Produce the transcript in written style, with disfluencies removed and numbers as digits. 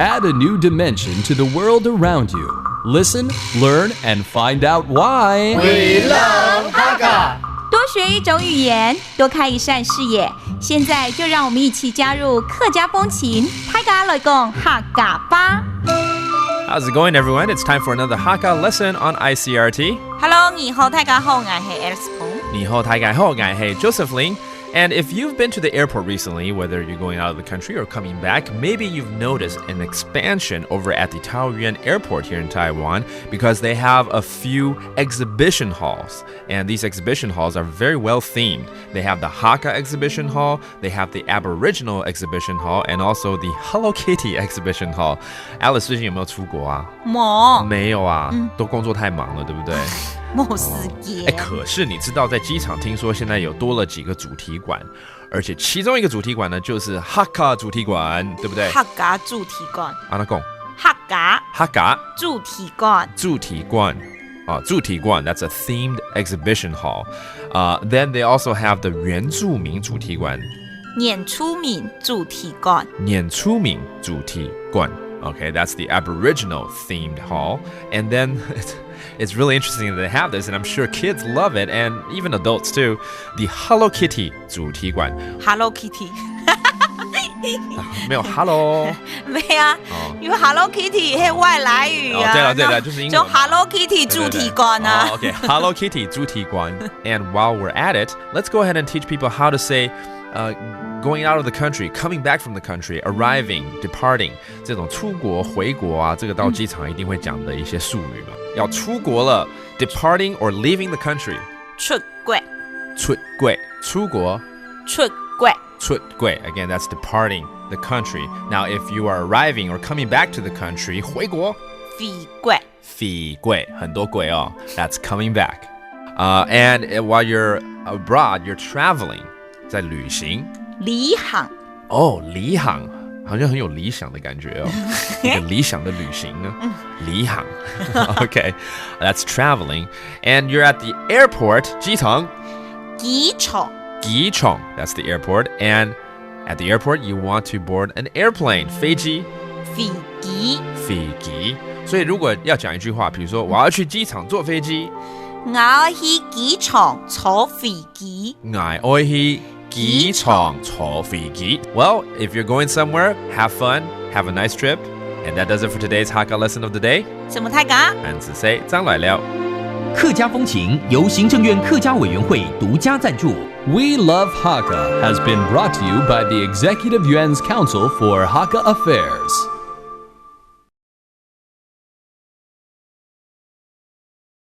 Add a new dimension to the world around you. Listen, learn, and find out why. We love Hakka. 多学一种语言，多开一扇视野。现在就让我们一起加入客家风情大家来讲客家吧。How's it going, everyone? It's time for another Hakka lesson on ICRT. Hello， 你好，大家好，我係 Alice 彭。你好，大家好，我係 Joseph Ling.And if you've been to the airport recently, whether you're going out of the country or coming back, maybe you've noticed an expansion over at the Taoyuan Airport here in Taiwan because they have a few exhibition halls. And these exhibition halls are very well themed. They have the Hakka exhibition hall, they have the Aboriginal exhibition hall, and also the Hello Kitty exhibition hall. Alice, 最近有没有出国啊？没有啊，都工作太忙了，对不对？冇時間。可是你知道在機場聽說現在有多了幾個主題館，而且其中一個主題館呢就是 Hakka 主題館，對不對？客家主題館。按那講。客家主題館。主題館。主題館 that's a themed exhibition hall. Then they also have the 原住民主題館。原住民主題館。原住民主題館。Okay, that's the Aboriginal themed hall. And then it's really interesting that they have this, and I'm sure kids love it, and even adults too. The Hello Kitty 主題館。Hello Kitty 沒有 Hello 沒啊，因為 Hello Kitty 係外來語啊。對了，就是英文。就 Hello Kitty 主題館啊。Okay, Hello Kitty 主題館。And while we're at it, let's go ahead and teach people how to say going out of the country, coming back from the country, arriving, departing 這種出國回國啊，這個到機場一定會講的一些術語嘛。要出國了 departing or leaving the country. 出國。出國。出國 Again, that's departing the country. Now, if you are arriving or coming back to the country, 回國。飛國很多國哦。That's coming back. And while you're abroad, you're traveling. 在旅行。離行。離行好像很有理想的感覺哦。一個理想的旅行呢。離行。Okay, that's traveling. And you're at the airport. 機場。That's the airport. And at the airport, you want to board an airplane. 飛機。所以如果要講一句話，比如說我要去機場坐飛機。我要去機場坐飛機。Well, if you're going somewhere, have fun, have a nice trip. And that does it for today's Hakka lesson of the day. 什麼太假？安子 say 張來了。客家風情由行政院客家委員會獨家贊助。We Love Hakka has been brought to you by the Executive Yuan's Council for Hakka Affairs.